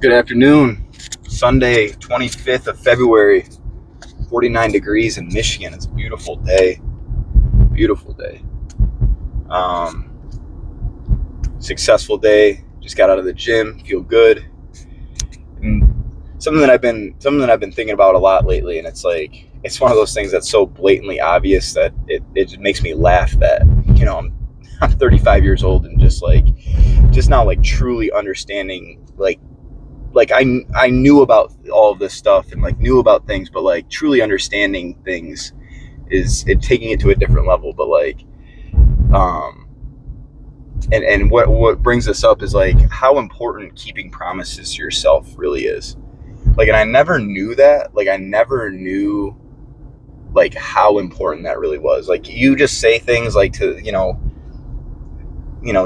Good afternoon. Sunday, 25th of February, 49 degrees in Michigan. It's a beautiful day. Beautiful day. Successful day. Just got out of the gym. Feel good. And something that I've been thinking about a lot lately, and it's one of those things that's so blatantly obvious that it just makes me laugh that, I'm 35 years old and just now truly understanding I knew about all of this stuff and knew about things, but truly understanding things is it taking it to a different level. But and what brings this up is how important keeping promises to yourself really is. And I never knew that. I never knew how important that really was. You just say things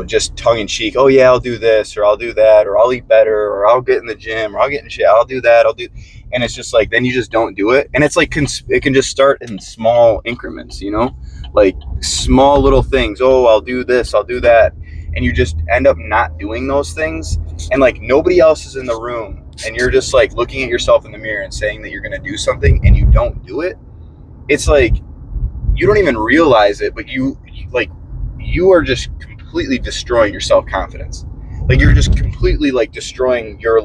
just tongue in cheek. Oh yeah, I'll do this, or I'll do that, or I'll eat better, or I'll get in the gym, or I'll get in shape. I'll do that. And it's just then you just don't do it. And it's it can just start in small increments, small little things. Oh, I'll do this, I'll do that. And you just end up not doing those things. And nobody else is in the room. And you're just looking at yourself in the mirror and saying that you're going to do something and you don't do it. It's you don't even realize it, but you are just completely destroying your self-confidence. You're just completely destroying your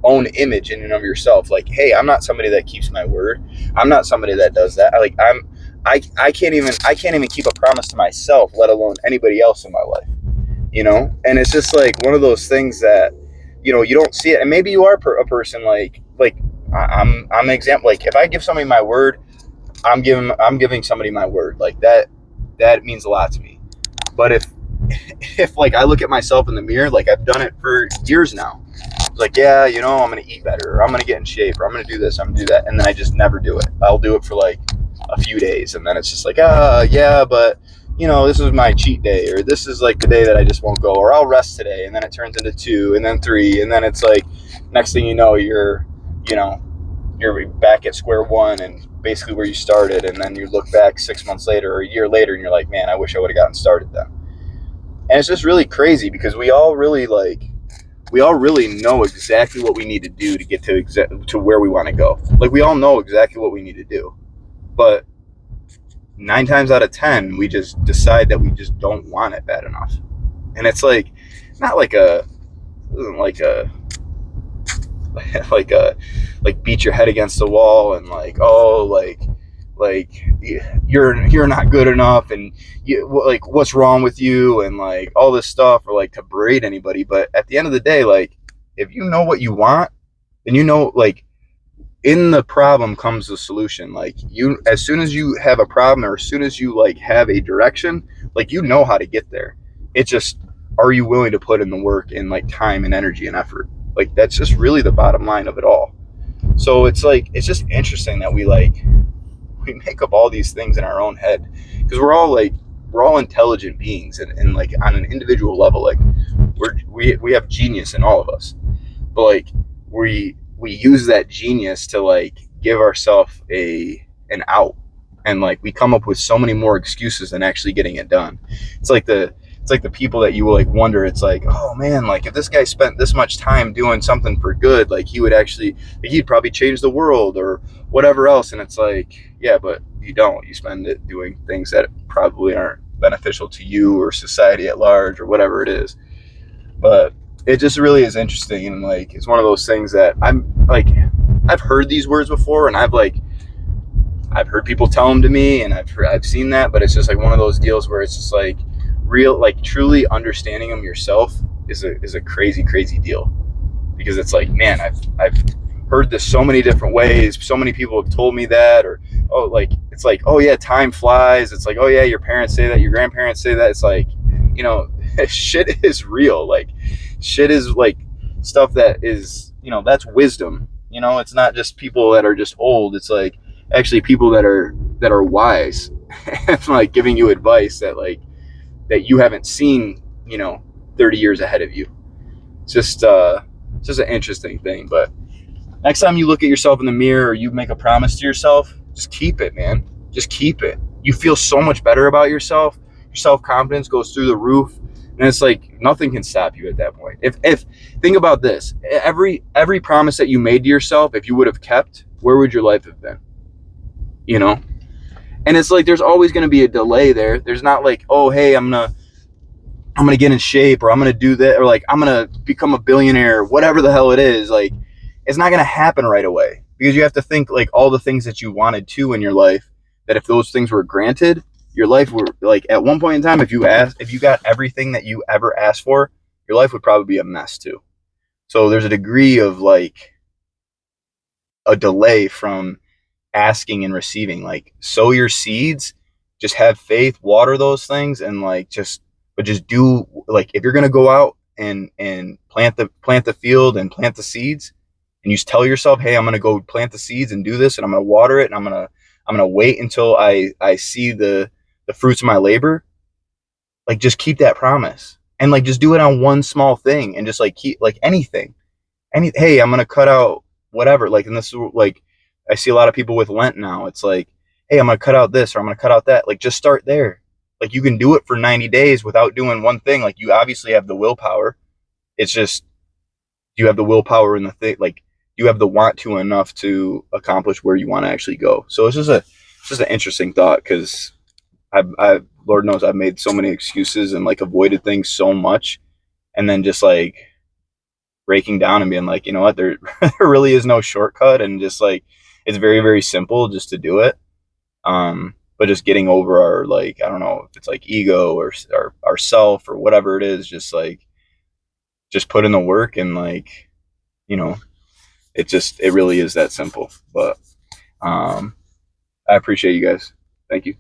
own image in and of yourself. Hey, I'm not somebody that keeps my word. I'm not somebody that does that. I can't even keep a promise to myself, let alone anybody else in my life. And it's just one of those things that you don't see it. And maybe you are a person I'm an example. If I give somebody my word, I'm giving somebody my word. That means a lot to me. But if I look at myself in the mirror, I've done it for years now. It's yeah, I'm going to eat better, or I'm going to get in shape, or I'm going to do this, I'm going to do that. And then I just never do it. I'll do it for a few days. And then it's just yeah, but this is my cheat day, or this is the day that I just won't go, or I'll rest today. And then it turns into 2 and then 3. And then it's next thing you know, you're back at square one and basically where you started. And then you look back 6 months later or a year later and you're man, I wish I would have gotten started then. And it's just really crazy because we all really know exactly what we need to do to get to where we want to go. We all know exactly what we need to do, but 9 times out of 10, we just decide that we just don't want it bad enough. And it's not beat your head against the wall and you're not good enough and what's wrong with you and all this stuff, or to berate anybody. But at the end of the day, if you know what you want, then in the problem comes the solution. As soon as you have a problem, or as soon as you have a direction, how to get there. It's just, are you willing to put in the work and time and energy and effort? That's just really the bottom line of it all. So it's just interesting that we make up all these things in our own head, because we're all intelligent beings, and on an individual level, we have genius in all of us, but we use that genius to give ourselves an out, and we come up with so many more excuses than actually getting it done. It's the people that you will wonder, it's oh man, if this guy spent this much time doing something for good, he'd probably change the world or whatever else. And it's yeah, but you don't. You spend it doing things that probably aren't beneficial to you or society at large or whatever it is. But it just really is interesting, and it's one of those things that I've heard these words before, and I've heard people tell them to me, and I've seen that, but it's just one of those deals where it's just real, truly understanding them yourself is a crazy deal, because it's man, I've heard this so many different ways. So many people have told me that, or it's oh yeah, time flies. It's oh yeah, your parents say that, your grandparents say that. It's shit is real. Shit is stuff that is, that's wisdom. It's not just people that are just old. It's actually people that are wise and giving you advice that that you haven't seen 30 years ahead of you. It's just an interesting thing. But next time you look at yourself in the mirror, or you make a promise to yourself, just keep it, man. Just keep it. You feel so much better about yourself. Your self-confidence goes through the roof. And it's like nothing can stop you at that point. If think about this, every promise that you made to yourself, if you would have kept, where would your life have been? You know? And it's like there's always going to be a delay there. There's not like, oh, hey, I'm gonna get in shape, or I'm gonna do that, or like I'm gonna become a billionaire, whatever the hell it is. Like, it's not gonna happen right away, because you have to think like all the things that you wanted to in your life, that if those things were granted, your life were like, at one point in time, if you got everything that you ever asked for, your life would probably be a mess too. So there's a degree of like a delay from asking and receiving. Like, sow your seeds, just have faith, water those things, and like just do, like, if you're gonna go out and plant the field and plant the seeds, and you just tell yourself, hey, I'm gonna go plant the seeds and do this, and I'm gonna water it, and I'm gonna wait until I see the fruits of my labor. Like, just keep that promise, and like just do it on one small thing, and just like keep like anything. Hey, I'm gonna cut out whatever. Like, and this is like, I see a lot of people with Lent now. It's like, hey, I'm gonna cut out this, or I'm gonna cut out that. Like, just start there. Like, you can do it for 90 days without doing one thing. Like, you obviously have the willpower. It's just, you have the willpower in the thing. Like, you have the want to enough to accomplish where you want to actually go. So it's just an interesting thought, because I Lord knows I've made so many excuses and like avoided things so much, and then just like breaking down and being like, you know what, there there really is no shortcut, and just like it's very, very simple just to do it. But just getting over our, like, I don't know if it's like ego or our self or whatever it is, just like just put in the work, and like, you know, it really is that simple. But I appreciate you guys. Thank you.